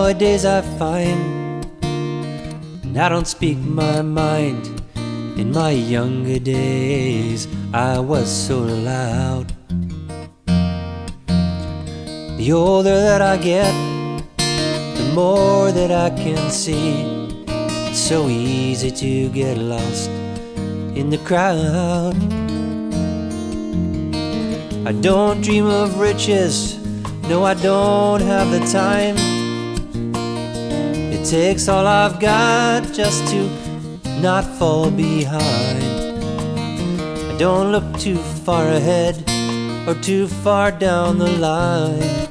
Nowadays I find, and I don't speak my mind. In my younger days I was so loud. The older that I get, the more that I can see. It's so easy to get lost in the crowd. I don't dream of riches, no, I don't have the time. It takes all I've got just to not fall behind. I don't look too far ahead or too far down the line,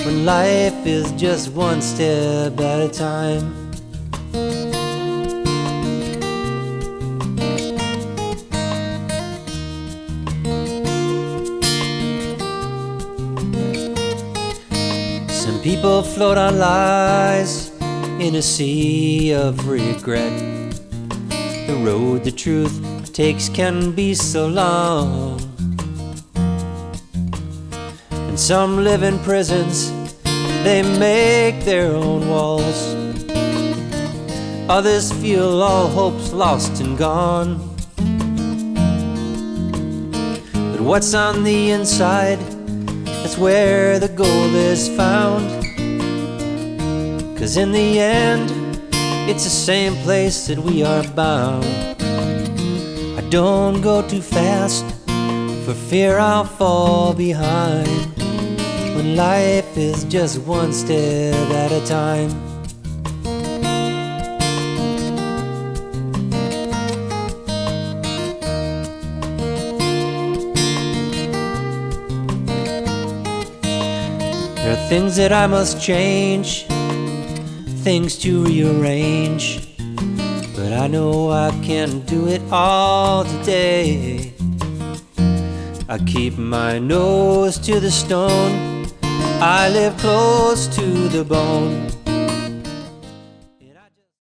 when life is just one step at a time. Some people float on lies in a sea of regret. The road the truth takes can be so long. And some live in prisons, they make their own walls. Others feel all hope's lost and gone. But what's on the inside, that's where the gold is found. 'Cause in the end, it's the same place that we are bound. I don't go too fast, for fear I'll fall behind, when life is just one step at a time. There are things that I must change, things to rearrange, but I know I can't do it all today. I keep my nose to the stone, I live close to the bone.